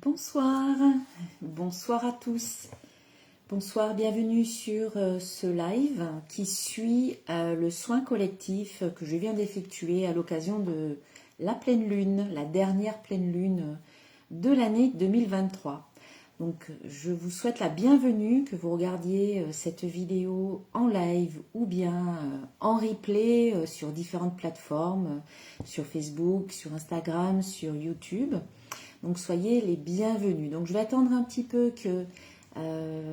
Bonsoir, bonsoir à tous. Bonsoir, bienvenue sur ce live qui suit le soin collectif que je viens d'effectuer à l'occasion de la pleine lune, la dernière pleine lune de l'année 2023. Donc je vous souhaite la bienvenue, que vous regardiez cette vidéo en live ou bien en replay sur différentes plateformes, sur Facebook, sur Instagram, sur YouTube. Donc soyez les bienvenus. Donc je vais attendre un petit peu que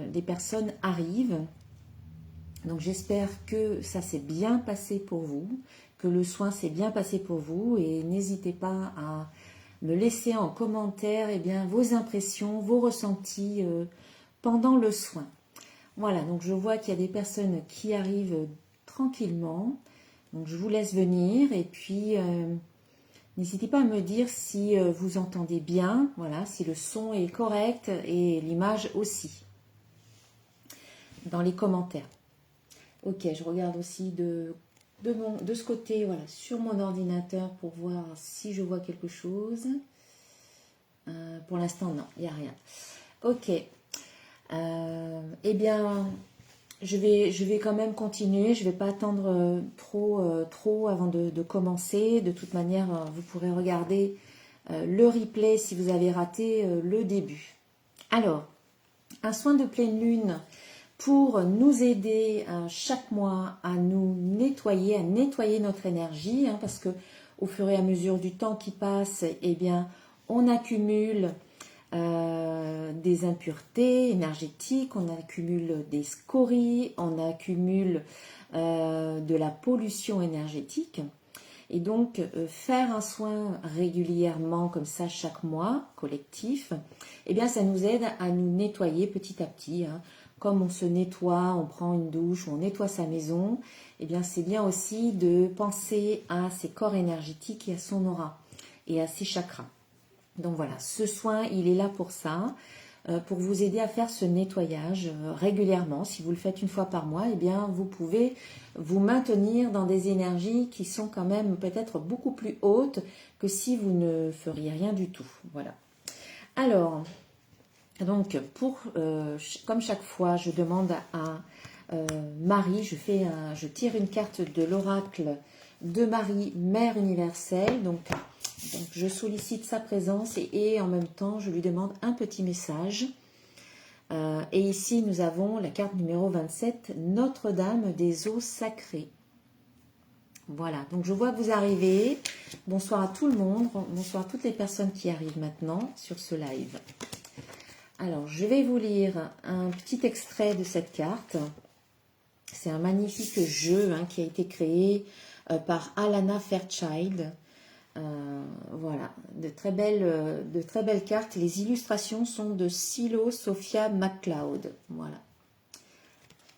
des personnes arrivent. Donc j'espère que ça s'est bien passé pour vous, que le soin s'est bien passé pour vous, et n'hésitez pas à me laisser en commentaire vos impressions, vos ressentis pendant le soin. Voilà, donc je vois qu'il y a des personnes qui arrivent tranquillement. Donc je vous laisse venir et puis n'hésitez pas à me dire si vous entendez bien, voilà, si le son est correct et l'image aussi, dans les commentaires. Ok, je regarde aussi de ce côté, voilà, sur mon ordinateur pour voir si je vois quelque chose. Pour l'instant, non, il n'y a rien. Ok. Eh bien, je vais quand même continuer. Je ne vais pas attendre trop avant de commencer. De toute manière, vous pourrez regarder le replay si vous avez raté le début. Alors, un soin de pleine lune pour nous aider chaque mois à nous nettoyer, à nettoyer notre énergie, parce que au fur et à mesure du temps qui passe, eh bien, on accumule des impuretés énergétiques, on accumule des scories, on accumule de la pollution énergétique. Et donc, faire un soin régulièrement comme ça chaque mois, collectif, eh bien, ça nous aide à nous nettoyer petit à petit. Comme on se nettoie, on prend une douche, on nettoie sa maison, eh bien, c'est bien aussi de penser à ses corps énergétiques et à son aura et à ses chakras. Donc voilà, ce soin, il est là pour ça, pour vous aider à faire ce nettoyage régulièrement. Si vous le faites une fois par mois, eh bien, vous pouvez vous maintenir dans des énergies qui sont quand même peut-être beaucoup plus hautes que si vous ne feriez rien du tout. Voilà. Alors, donc, comme chaque fois, je demande à Marie, je tire une carte de l'oracle de Marie, Mère universelle. Donc, je sollicite sa présence et en même temps, je lui demande un petit message. Et ici, nous avons la carte numéro 27, Notre-Dame des eaux sacrées. Voilà, donc je vois que vous arrivez. Bonsoir à tout le monde, bonsoir à toutes les personnes qui arrivent maintenant sur ce live. Alors, je vais vous lire un petit extrait de cette carte. C'est un magnifique jeu qui a été créé par Alana Fairchild. Voilà, de très belles cartes. Les illustrations sont de Silo Sophia MacLeod. Voilà.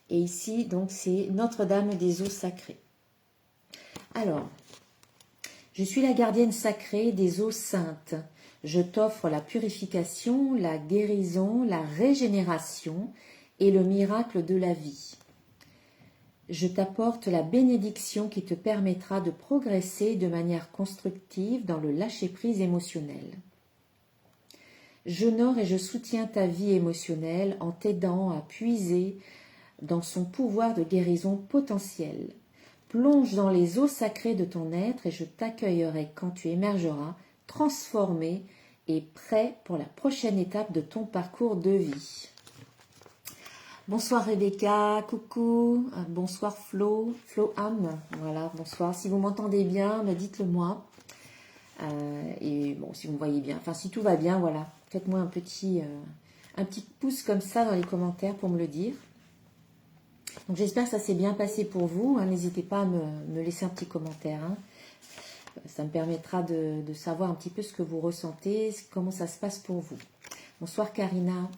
Et ici, donc, c'est Notre-Dame des eaux sacrées. Alors, je suis la gardienne sacrée des eaux saintes. Je t'offre la purification, la guérison, la régénération et le miracle de la vie. Je t'apporte la bénédiction qui te permettra de progresser de manière constructive dans le lâcher-prise émotionnel. J'honore et je soutiens ta vie émotionnelle en t'aidant à puiser dans son pouvoir de guérison potentielle. Plonge dans les eaux sacrées de ton être et je t'accueillerai quand tu émergeras, transformé et prêt pour la prochaine étape de ton parcours de vie. Bonsoir Rebecca, coucou, bonsoir Flo Am, voilà, bonsoir. Si vous m'entendez bien, dites-le moi. Et bon, si vous me voyez bien, enfin si tout va bien, voilà, faites-moi un petit pouce comme ça dans les commentaires pour me le dire. Donc j'espère que ça s'est bien passé pour vous, n'hésitez pas à me laisser un petit commentaire. Ça me permettra de savoir un petit peu ce que vous ressentez, comment ça se passe pour vous. Bonsoir Karina.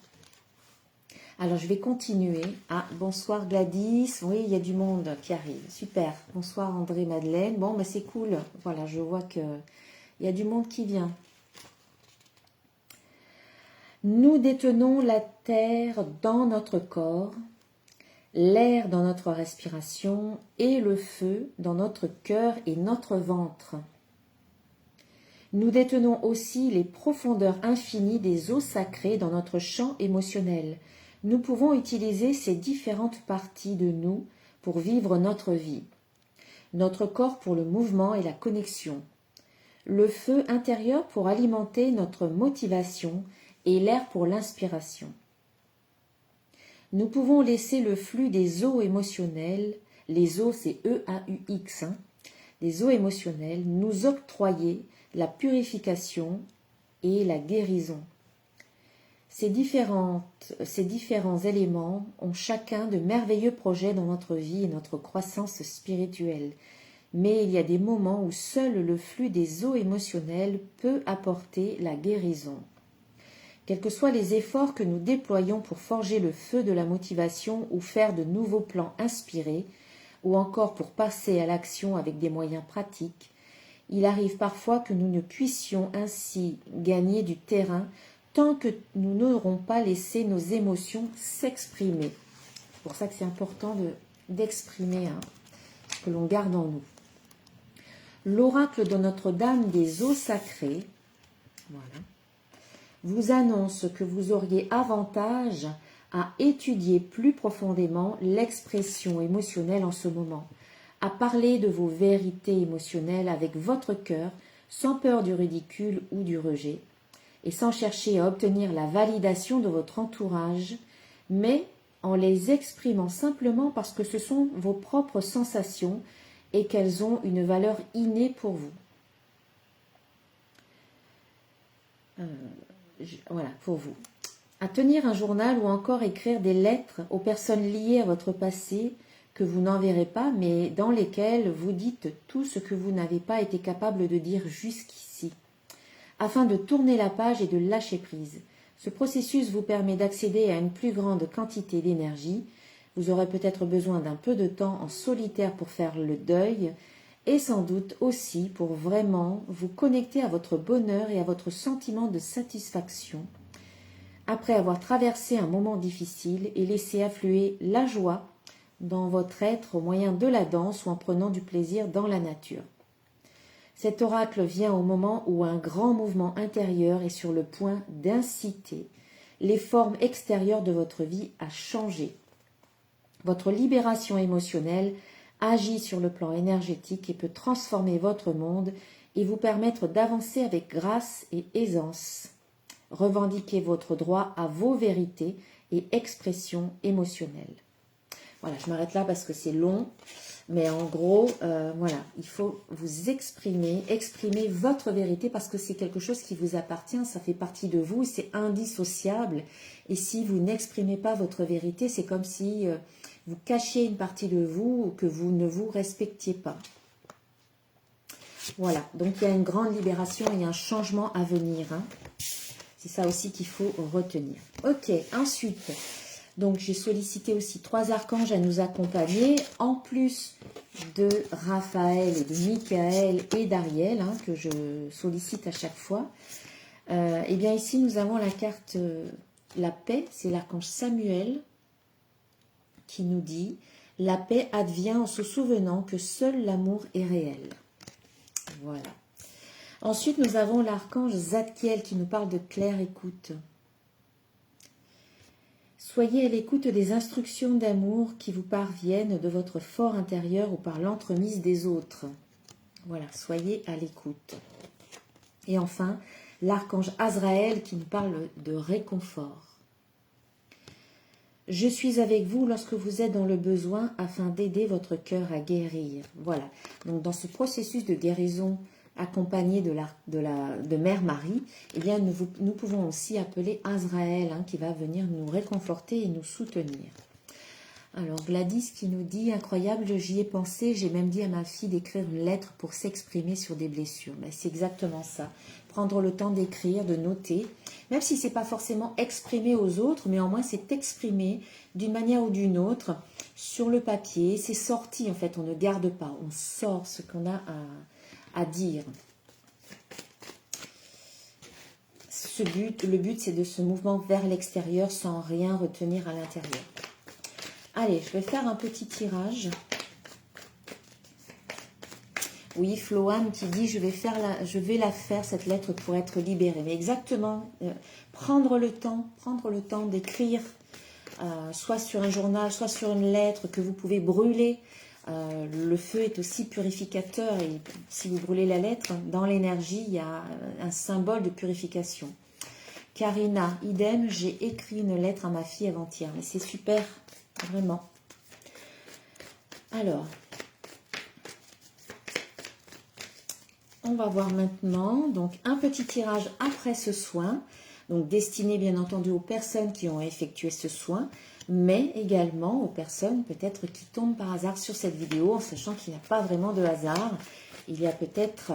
Alors, je vais continuer. Ah, bonsoir Gladys. Oui, il y a du monde qui arrive. Super. Bonsoir André-Madeleine. Bon, c'est cool. Voilà, je vois qu'il y a du monde qui vient. Nous détenons la terre dans notre corps, l'air dans notre respiration et le feu dans notre cœur et notre ventre. Nous détenons aussi les profondeurs infinies des eaux sacrées dans notre champ émotionnel. Nous pouvons utiliser ces différentes parties de nous pour vivre notre vie. Notre corps pour le mouvement et la connexion. Le feu intérieur pour alimenter notre motivation et l'air pour l'inspiration. Nous pouvons laisser le flux des eaux émotionnelles, les eaux c'est E-A-U-X, les eaux émotionnelles, nous octroyer la purification et la guérison. Ces différents éléments ont chacun de merveilleux projets dans notre vie et notre croissance spirituelle. Mais il y a des moments où seul le flux des eaux émotionnelles peut apporter la guérison. Quels que soient les efforts que nous déployons pour forger le feu de la motivation ou faire de nouveaux plans inspirés, ou encore pour passer à l'action avec des moyens pratiques, il arrive parfois que nous ne puissions ainsi gagner du terrain tant que nous n'aurons pas laissé nos émotions s'exprimer. C'est pour ça que c'est important d'exprimer ce que l'on garde en nous. L'oracle de Notre-Dame des eaux sacrées, voilà, vous annonce que vous auriez avantage à étudier plus profondément l'expression émotionnelle en ce moment, à parler de vos vérités émotionnelles avec votre cœur, sans peur du ridicule ou du rejet, et sans chercher à obtenir la validation de votre entourage, mais en les exprimant simplement parce que ce sont vos propres sensations et qu'elles ont une valeur innée pour vous. Voilà, pour vous. À tenir un journal ou encore écrire des lettres aux personnes liées à votre passé que vous n'enverrez pas, mais dans lesquelles vous dites tout ce que vous n'avez pas été capable de dire jusqu'ici, afin de tourner la page et de lâcher prise. Ce processus vous permet d'accéder à une plus grande quantité d'énergie. Vous aurez peut-être besoin d'un peu de temps en solitaire pour faire le deuil, et sans doute aussi pour vraiment vous connecter à votre bonheur et à votre sentiment de satisfaction, après avoir traversé un moment difficile et laissé affluer la joie dans votre être au moyen de la danse ou en prenant du plaisir dans la nature. Cet oracle vient au moment où un grand mouvement intérieur est sur le point d'inciter les formes extérieures de votre vie à changer. Votre libération émotionnelle agit sur le plan énergétique et peut transformer votre monde et vous permettre d'avancer avec grâce et aisance. Revendiquez votre droit à vos vérités et expressions émotionnelles. Voilà, je m'arrête là parce que c'est long, mais en gros, voilà, il faut vous exprimer votre vérité parce que c'est quelque chose qui vous appartient, ça fait partie de vous, c'est indissociable. Et si vous n'exprimez pas votre vérité, c'est comme si vous cachiez une partie de vous ou que vous ne vous respectiez pas. Voilà, donc il y a une grande libération et un changement à venir. C'est ça aussi qu'il faut retenir. Ok, ensuite, donc j'ai sollicité aussi 3 archanges à nous accompagner, en plus de Raphaël et de Michael et d'Ariel, que je sollicite à chaque fois. Et bien ici, nous avons la carte la paix, c'est l'archange Samuel qui nous dit « La paix advient en se souvenant que seul l'amour est réel ». Voilà. Ensuite, nous avons l'archange Zadkiel qui nous parle de claire écoute. Soyez à l'écoute des instructions d'amour qui vous parviennent de votre fort intérieur ou par l'entremise des autres. Voilà, soyez à l'écoute. Et enfin, l'archange Azraël qui nous parle de réconfort. Je suis avec vous lorsque vous êtes dans le besoin afin d'aider votre cœur à guérir. Voilà, donc dans ce processus de guérison accompagné de Mère Marie, eh bien nous pouvons aussi appeler Azraël qui va venir nous réconforter et nous soutenir. Alors Gladys qui nous dit « Incroyable, j'y ai pensé, j'ai même dit à ma fille d'écrire une lettre pour s'exprimer sur des blessures. » C'est exactement ça, prendre le temps d'écrire, de noter, même si ce n'est pas forcément exprimé aux autres, mais au moins c'est exprimé d'une manière ou d'une autre sur le papier, c'est sorti en fait, on ne garde pas, on sort ce qu'on a à dire. Le but c'est de ce mouvement vers l'extérieur sans rien retenir à l'intérieur. Allez, je vais faire un petit tirage. Oui, Floam qui dit je vais la faire cette lettre pour être libérée. Mais exactement, prendre le temps d'écrire, soit sur un journal, soit sur une lettre que vous pouvez brûler. Le feu est aussi purificateur et si vous brûlez la lettre, dans l'énergie, il y a un symbole de purification. Karina, idem, j'ai écrit une lettre à ma fille avant-hier. Mais c'est super, vraiment. Alors, on va voir maintenant donc un petit tirage après ce soin, donc destiné bien entendu aux personnes qui ont effectué ce soin, mais également aux personnes peut-être qui tombent par hasard sur cette vidéo, en sachant qu'il n'y a pas vraiment de hasard. Il y a peut-être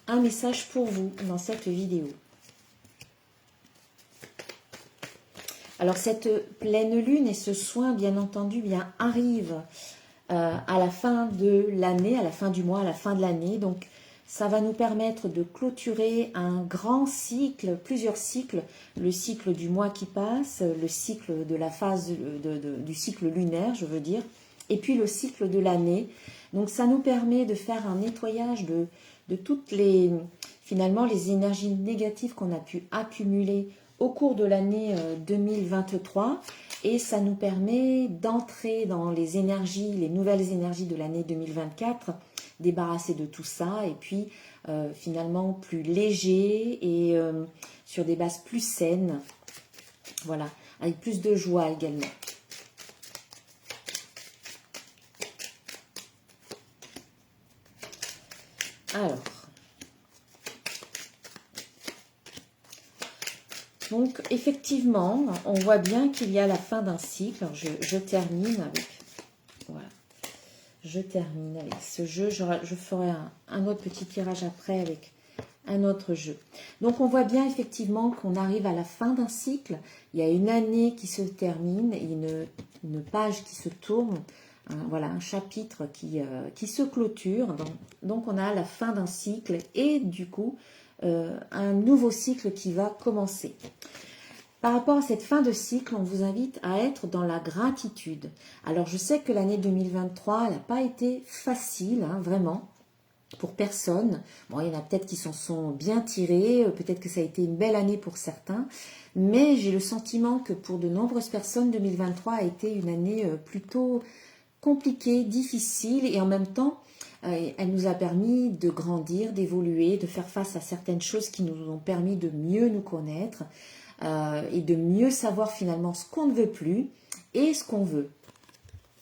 un message pour vous dans cette vidéo. Alors cette pleine lune et ce soin bien entendu arrivent à la fin de l'année, à la fin du mois, à la fin de l'année. Donc ça va nous permettre de clôturer un grand cycle, plusieurs cycles, le cycle du mois qui passe, le cycle de la phase du cycle lunaire, je veux dire, et puis le cycle de l'année. Donc ça nous permet de faire un nettoyage de toutes finalement les énergies négatives qu'on a pu accumuler au cours de l'année 2023 et ça nous permet d'entrer dans les énergies, les nouvelles énergies de l'année 2024, débarrasser de tout ça et puis finalement plus léger et sur des bases plus saines, voilà, avec plus de joie également. Alors, donc effectivement, on voit bien qu'il y a la fin d'un cycle. Alors, je termine avec, voilà, je termine avec ce jeu. Je ferai un autre petit tirage après avec un autre jeu. Donc on voit bien effectivement qu'on arrive à la fin d'un cycle. Il y a une année qui se termine, une page qui se tourne. Voilà, un chapitre qui se clôture. Donc on a la fin d'un cycle et du coup un nouveau cycle qui va commencer. Par rapport à cette fin de cycle, on vous invite à être dans la gratitude. Alors je sais que l'année 2023, elle n'a pas été facile, hein, vraiment, pour personne. Bon, il y en a peut-être qui s'en sont bien tirés, peut-être que ça a été une belle année pour certains, mais j'ai le sentiment que pour de nombreuses personnes, 2023 a été une année plutôt compliquée, difficile et en même temps, elle nous a permis de grandir, d'évoluer, de faire face à certaines choses qui nous ont permis de mieux nous connaître et de mieux savoir finalement ce qu'on ne veut plus et ce qu'on veut.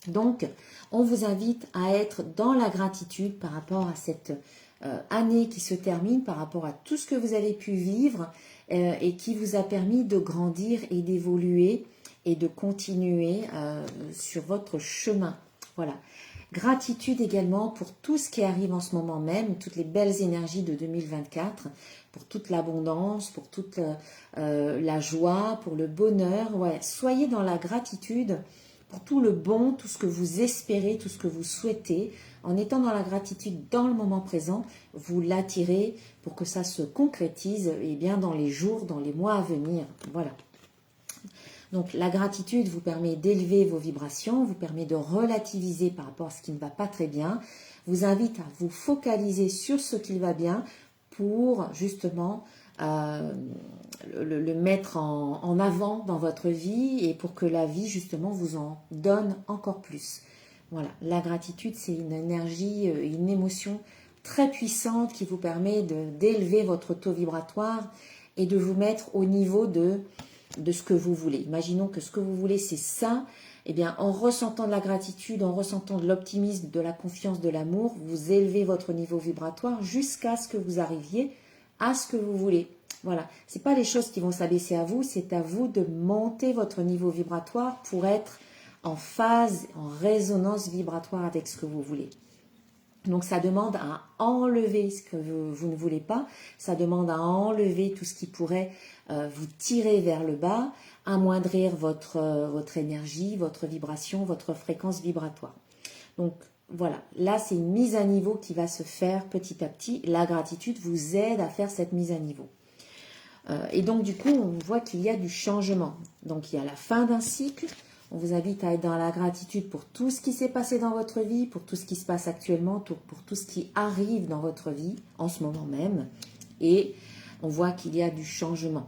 Donc, on vous invite à être dans la gratitude par rapport à cette année qui se termine, par rapport à tout ce que vous avez pu vivre et qui vous a permis de grandir et d'évoluer et de continuer sur votre chemin. Voilà. Gratitude également pour tout ce qui arrive en ce moment même, toutes les belles énergies de 2024, pour toute l'abondance, pour toute la joie, pour le bonheur. Ouais, soyez dans la gratitude pour tout le bon, tout ce que vous espérez, tout ce que vous souhaitez. En étant dans la gratitude dans le moment présent, vous l'attirez pour que ça se concrétise et bien dans les jours, dans les mois à venir. Voilà. Donc la gratitude vous permet d'élever vos vibrations, vous permet de relativiser par rapport à ce qui ne va pas très bien, vous invite à vous focaliser sur ce qui va bien pour justement le mettre en avant dans votre vie et pour que la vie justement vous en donne encore plus. Voilà, la gratitude c'est une énergie, une émotion très puissante qui vous permet d'élever votre taux vibratoire et de vous mettre au niveau de ce que vous voulez. Imaginons que ce que vous voulez c'est ça, et bien en ressentant de la gratitude, en ressentant de l'optimisme, de la confiance, de l'amour, vous élevez votre niveau vibratoire jusqu'à ce que vous arriviez à ce que vous voulez. Voilà, c'est pas les choses qui vont s'abaisser à vous, c'est à vous de monter votre niveau vibratoire pour être en phase, en résonance vibratoire avec ce que vous voulez. Donc ça demande à enlever ce que vous ne voulez pas, ça demande à enlever tout ce qui pourrait vous tirer vers le bas, amoindrir votre énergie, votre vibration, votre fréquence vibratoire. Donc voilà, là c'est une mise à niveau qui va se faire petit à petit. La gratitude vous aide à faire cette mise à niveau. Et donc du coup on voit qu'il y a du changement. Donc il y a la fin d'un cycle, On vous invite à être dans la gratitude pour tout ce qui s'est passé dans votre vie, pour tout ce qui se passe actuellement, pour tout ce qui arrive dans votre vie en ce moment même. Et on voit qu'il y a du changement.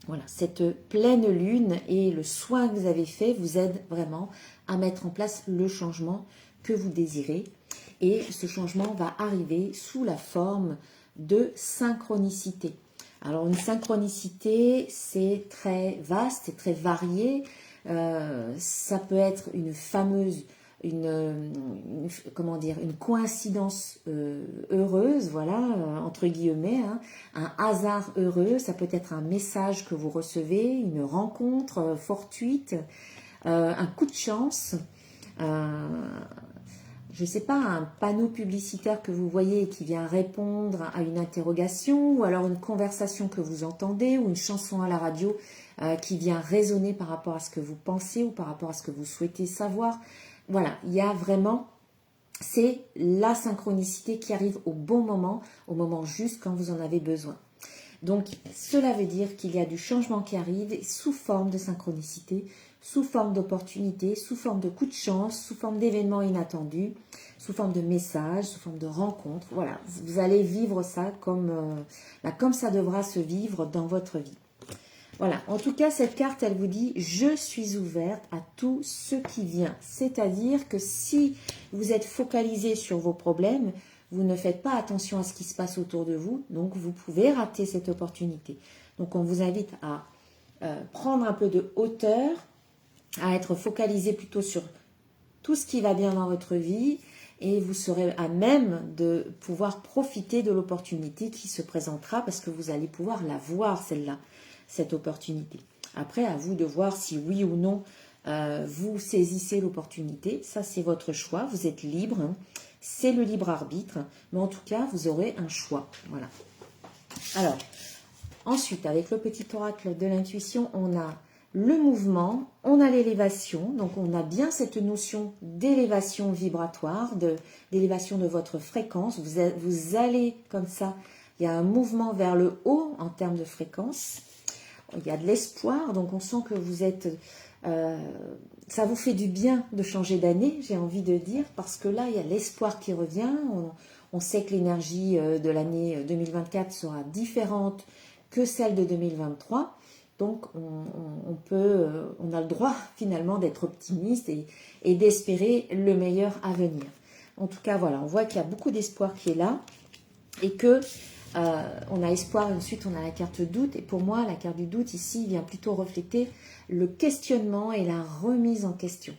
Voilà, cette pleine lune et le soin que vous avez fait vous aide vraiment à mettre en place le changement que vous désirez. Et ce changement va arriver sous la forme de synchronicité. Alors une synchronicité, c'est très vaste, c'est très varié. Ça peut être une fameuse, comment dire, une coïncidence heureuse, voilà, entre guillemets, hein, un hasard heureux. Ça peut être un message que vous recevez, une rencontre fortuite, un coup de chance. Je ne sais pas, un panneau publicitaire que vous voyez et qui vient répondre à une interrogation, ou alors une conversation que vous entendez, ou une chanson à la radio qui vient résonner par rapport à ce que vous pensez ou par rapport à ce que vous souhaitez savoir. Voilà, il y a vraiment, c'est la synchronicité qui arrive au moment juste quand vous en avez besoin. Donc, cela veut dire qu'il y a du changement qui arrive sous forme de synchronicité, sous forme d'opportunité, sous forme de coup de chance, sous forme d'événements inattendus, sous forme de messages, sous forme de rencontres. Voilà, vous allez vivre ça comme ça devra se vivre dans votre vie. Voilà, en tout cas, cette carte, elle vous dit « Je suis ouverte à tout ce qui vient ». C'est-à-dire que si vous êtes focalisé sur vos problèmes, vous ne faites pas attention à ce qui se passe autour de vous, donc vous pouvez rater cette opportunité. Donc on vous invite à prendre un peu de hauteur, à être focalisé plutôt sur tout ce qui va bien dans votre vie et vous serez à même de pouvoir profiter de l'opportunité qui se présentera parce que vous allez pouvoir la voir celle-là, cette opportunité. Après, à vous de voir si oui ou non vous saisissez l'opportunité. Ça, c'est votre choix, vous êtes libre, hein. C'est le libre arbitre, mais en tout cas, vous aurez un choix. Voilà. Alors, ensuite, avec le petit oracle de l'intuition, on a le mouvement, on a l'élévation, donc on a bien cette notion d'élévation vibratoire, d'élévation de votre fréquence. Vous allez comme ça, il y a un mouvement vers le haut en termes de fréquence. Il y a de l'espoir, donc on sent que vous êtes... ça vous fait du bien de changer d'année, j'ai envie de dire, parce que là, il y a l'espoir qui revient. On sait que l'énergie de l'année 2024 sera différente que celle de 2023. Donc, on a le droit finalement d'être optimiste et d'espérer le meilleur à venir. En tout cas, voilà, on voit qu'il y a beaucoup d'espoir qui est là et que on a espoir et ensuite on a la carte doute. Et pour moi, la carte du doute ici vient plutôt refléter le questionnement et la remise en question.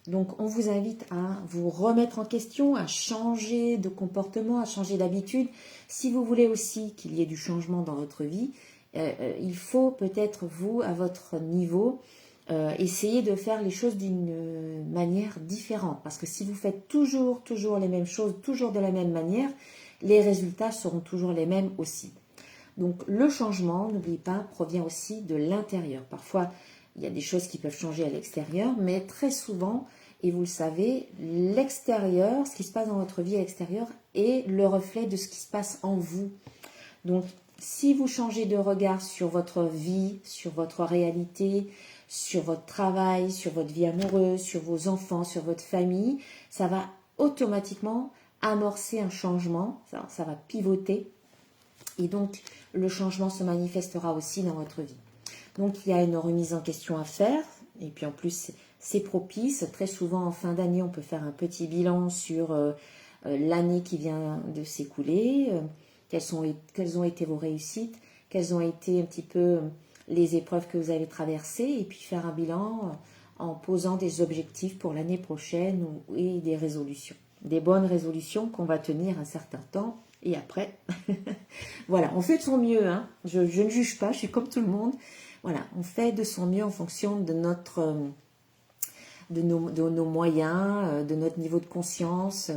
Donc, on vous invite à vous remettre en question, à changer de comportement, à changer d'habitude. Si vous voulez aussi qu'il y ait du changement dans votre vie, il faut peut-être vous, à votre niveau, essayer de faire les choses d'une manière différente. Parce que si vous faites toujours les mêmes choses, toujours de la même manière, les résultats seront toujours les mêmes aussi. Donc le changement, n'oubliez pas, provient aussi de l'intérieur. Parfois, il y a des choses qui peuvent changer à l'extérieur, mais très souvent, et vous le savez, l'extérieur, ce qui se passe dans votre vie à l'extérieur, est le reflet de ce qui se passe en vous. Donc, si vous changez de regard sur votre vie, sur votre réalité, sur votre travail, sur votre vie amoureuse, sur vos enfants, sur votre famille, ça va automatiquement amorcer un changement, ça va pivoter. Et donc, le changement se manifestera aussi dans votre vie. Donc, il y a une remise en question à faire. Et puis, en plus, c'est propice. Très souvent, en fin d'année, on peut faire un petit bilan sur l'année qui vient de s'écouler. Quelles ont été vos réussites, quelles ont été un petit peu les épreuves que vous avez traversées, et puis faire un bilan en posant des objectifs pour l'année prochaine et des résolutions. Des bonnes résolutions qu'on va tenir un certain temps, et après, voilà, on fait de son mieux, hein. Je ne juge pas, je suis comme tout le monde. Voilà, on fait de son mieux en fonction de nos moyens, de notre niveau de conscience,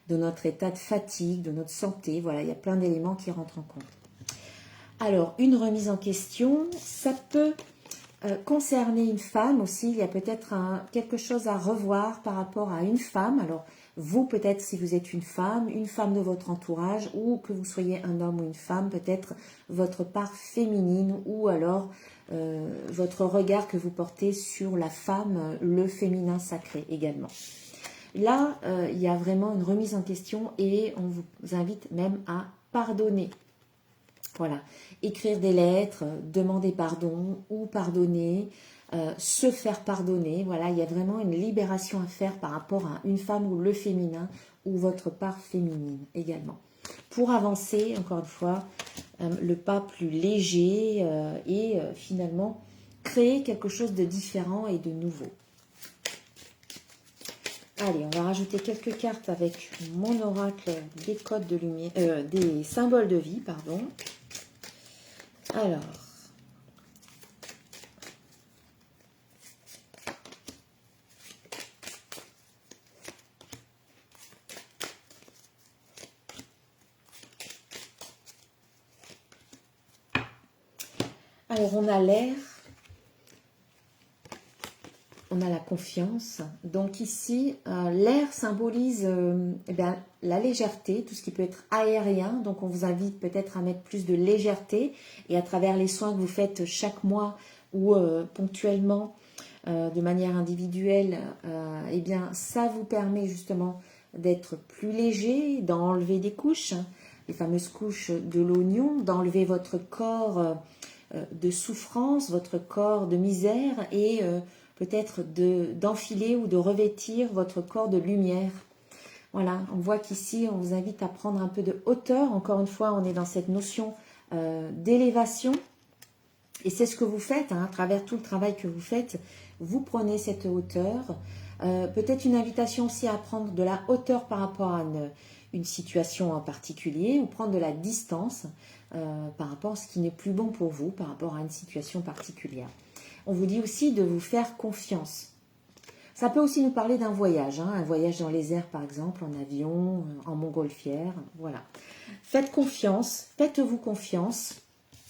de notre état de fatigue, de notre santé. Voilà, il y a plein d'éléments qui rentrent en compte. Alors, une remise en question, ça peut concerner une femme aussi. Il y a peut-être quelque chose à revoir par rapport à une femme. Alors, vous, peut-être, si vous êtes une femme de votre entourage, ou que vous soyez un homme ou une femme, peut-être votre part féminine, ou alors votre regard que vous portez sur la femme, le féminin sacré également. Là, il y a vraiment une remise en question et on vous invite même à pardonner. Voilà, écrire des lettres, demander pardon ou pardonner, se faire pardonner. Voilà, il y a vraiment une libération à faire par rapport à une femme ou le féminin ou votre part féminine également. Pour avancer, encore une fois, le pas plus léger et finalement créer quelque chose de différent et de nouveau. Allez, on va rajouter quelques cartes avec mon oracle des codes de lumière, des symboles de vie, pardon. Alors, on a l'air, on a la confiance. Donc ici, l'air symbolise la légèreté, tout ce qui peut être aérien. Donc on vous invite peut-être à mettre plus de légèreté. Et à travers les soins que vous faites chaque mois ou ponctuellement, de manière individuelle, eh bien ça vous permet justement d'être plus léger, d'enlever des couches, les fameuses couches de l'oignon, d'enlever votre corps de souffrance, votre corps de misère et peut-être d'enfiler ou de revêtir votre corps de lumière. Voilà, on voit qu'ici, on vous invite à prendre un peu de hauteur. Encore une fois, on est dans cette notion d'élévation. Et c'est ce que vous faites, hein, à travers tout le travail que vous faites. Vous prenez cette hauteur. Peut-être une invitation aussi à prendre de la hauteur par rapport à une situation en particulier ou prendre de la distance par rapport à ce qui n'est plus bon pour vous, par rapport à une situation particulière. On vous dit aussi de vous faire confiance. Ça peut aussi nous parler d'un voyage, hein, un voyage dans les airs par exemple, en avion, en montgolfière, voilà. Faites confiance, faites-vous confiance,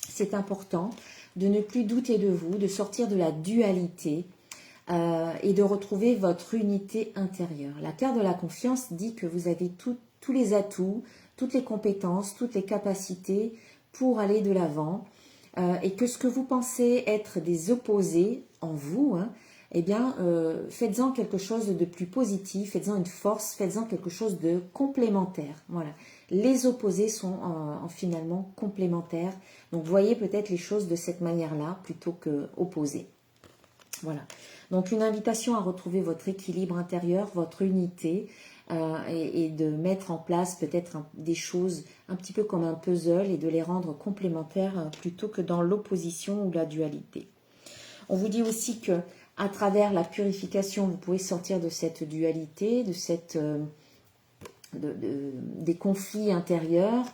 c'est important de ne plus douter de vous, de sortir de la dualité et de retrouver votre unité intérieure. La carte de la confiance dit que vous avez tous les atouts, toutes les compétences, toutes les capacités pour aller de l'avant et que ce que vous pensez être des opposés en vous, hein, eh bien, faites-en quelque chose de plus positif, faites-en une force, faites-en quelque chose de complémentaire. Voilà. Les opposés sont finalement complémentaires. Donc, voyez peut-être les choses de cette manière-là plutôt que opposées. Voilà. Donc, une invitation à retrouver votre équilibre intérieur, votre unité et de mettre en place peut-être des choses un petit peu comme un puzzle et de les rendre complémentaires plutôt que dans l'opposition ou la dualité. On vous dit aussi que à travers la purification, vous pouvez sortir de cette dualité, de cette des conflits intérieurs.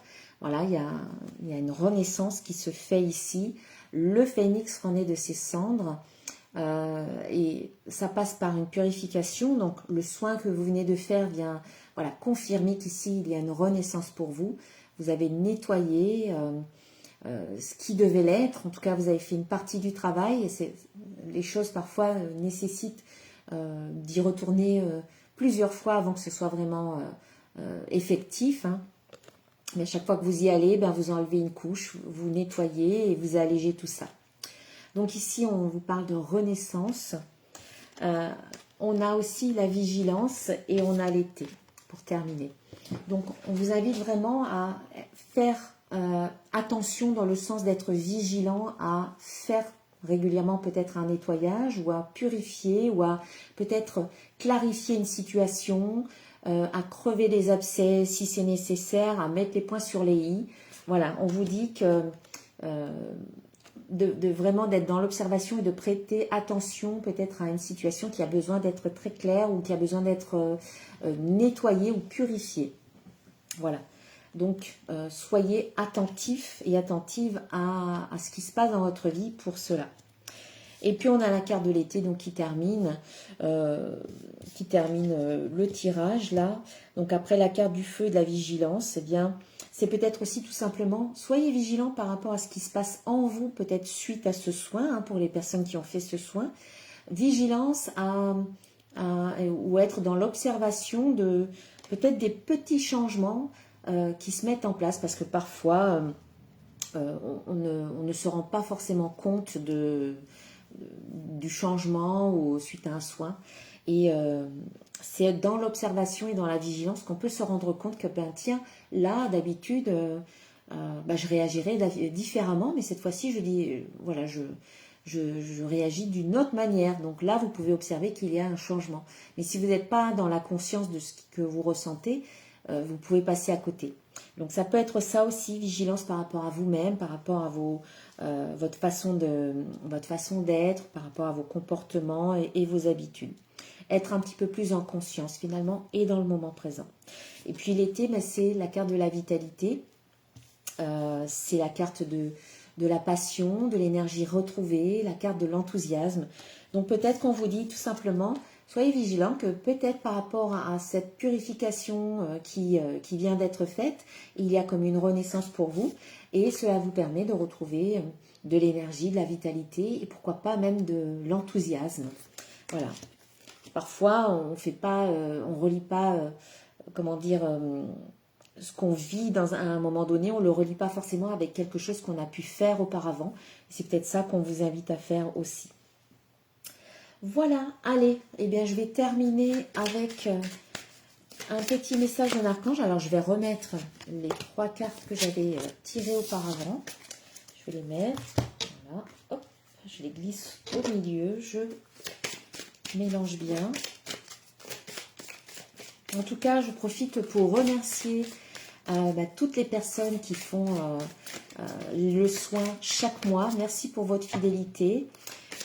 Voilà, il y a une renaissance qui se fait ici. Le phénix renaît de ses cendres et ça passe par une purification. Donc, le soin que vous venez de faire vient confirmer qu'ici, il y a une renaissance pour vous. Vous avez nettoyé ce qui devait l'être. En tout cas, vous avez fait une partie du travail. Et les choses, parfois, nécessitent d'y retourner plusieurs fois avant que ce soit vraiment effectif, hein. Mais à chaque fois que vous y allez, vous enlevez une couche, vous nettoyez et vous allégez tout ça. Donc ici, on vous parle de renaissance. On a aussi la vigilance et on a l'été, pour terminer. Donc, on vous invite vraiment à faire attention dans le sens d'être vigilant, à faire régulièrement peut-être un nettoyage ou à purifier ou à peut-être clarifier une situation, à crever des abcès si c'est nécessaire, à mettre les points sur les i. Voilà, on vous dit que de vraiment d'être dans l'observation et de prêter attention peut-être à une situation qui a besoin d'être très claire ou qui a besoin d'être nettoyée ou purifiée. Voilà. Donc, soyez attentifs et attentives à ce qui se passe dans votre vie pour cela. Et puis, on a la carte de l'été donc qui termine le tirage là. Donc, après la carte du feu et de la vigilance, eh bien, c'est peut-être aussi tout simplement, soyez vigilants par rapport à ce qui se passe en vous, peut-être suite à ce soin, hein, pour les personnes qui ont fait ce soin. Vigilance ou être dans l'observation de peut-être des petits changements qui se mettent en place parce que parfois on ne se rend pas forcément compte du changement ou suite à un soin. Et c'est dans l'observation et dans la vigilance qu'on peut se rendre compte que, ben tiens, là, d'habitude, je réagirais différemment, mais cette fois-ci, je dis, voilà, je réagis d'une autre manière. Donc là, vous pouvez observer qu'il y a un changement. Mais si vous n'êtes pas dans la conscience de ce que vous ressentez, vous pouvez passer à côté. Donc ça peut être ça aussi, vigilance par rapport à vous-même, par rapport à votre façon d'être, par rapport à vos comportements et vos habitudes. Être un petit peu plus en conscience finalement et dans le moment présent. Et puis l'été, c'est la carte de la vitalité. C'est la carte de la passion, de l'énergie retrouvée, la carte de l'enthousiasme. Donc peut-être qu'on vous dit tout simplement, soyez vigilants que peut-être par rapport à cette purification qui vient d'être faite, il y a comme une renaissance pour vous et cela vous permet de retrouver de l'énergie, de la vitalité et pourquoi pas même de l'enthousiasme. Voilà. Parfois, on relie pas, ce qu'on vit à un moment donné, on ne le relie pas forcément avec quelque chose qu'on a pu faire auparavant. C'est peut-être ça qu'on vous invite à faire aussi. Voilà, allez, bien je vais terminer avec un petit message d'un archange. Alors je vais remettre les 3 cartes que j'avais tirées auparavant. Je vais les mettre, voilà, hop, je les glisse au milieu, je mélange bien. En tout cas, je profite pour remercier toutes les personnes qui font le soin chaque mois. Merci pour votre fidélité.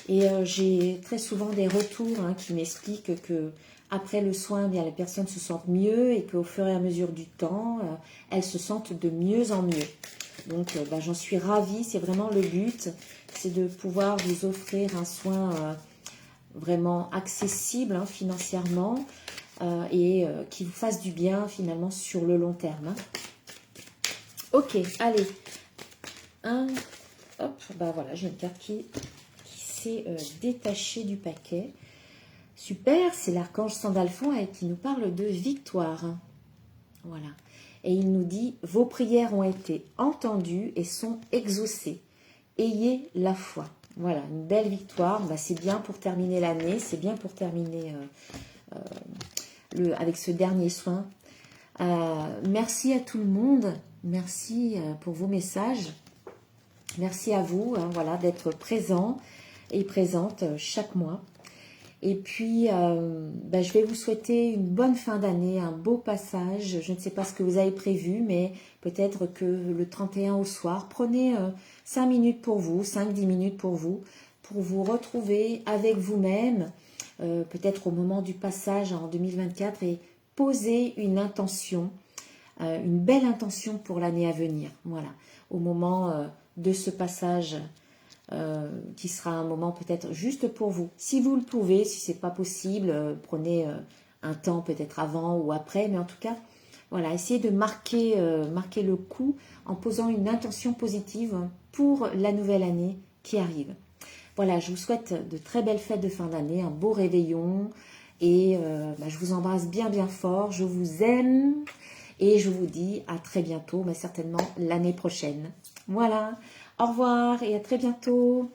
Et j'ai très souvent des retours qui m'expliquent que après le soin, bien, les personnes se sentent mieux et qu'au fur et à mesure du temps, elles se sentent de mieux en mieux. Donc, j'en suis ravie. C'est vraiment le but, c'est de pouvoir vous offrir un soin vraiment accessible financièrement et qui vous fasse du bien finalement sur le long terme. Ok, allez. Hop, voilà, j'ai une carte qui s'est détachée du paquet. Super, c'est l'archange Sandalphon qui nous parle de victoire. Voilà. Et il nous dit, vos prières ont été entendues et sont exaucées. Ayez la foi. Voilà, une belle victoire. C'est bien pour terminer l'année, c'est bien pour terminer avec ce dernier soin. Merci à tout le monde. Merci pour vos messages. Merci à vous voilà, d'être présents et présentes chaque mois. Et puis, je vais vous souhaiter une bonne fin d'année, un beau passage. Je ne sais pas ce que vous avez prévu, mais peut-être que le 31 au soir, prenez 5 minutes pour vous, 5-10 minutes pour vous retrouver avec vous-même, peut-être au moment du passage en 2024, et poser une intention, une belle intention pour l'année à venir. Voilà, au moment de ce passage qui sera un moment peut-être juste pour vous. Si vous le pouvez, si c'est pas possible, prenez un temps peut-être avant ou après, mais en tout cas, voilà, essayez de marquer le coup en posant une intention positive pour la nouvelle année qui arrive. Voilà, je vous souhaite de très belles fêtes de fin d'année, un beau réveillon et je vous embrasse bien bien fort, je vous aime et je vous dis à très bientôt, mais certainement l'année prochaine. Voilà. Au revoir et à très bientôt.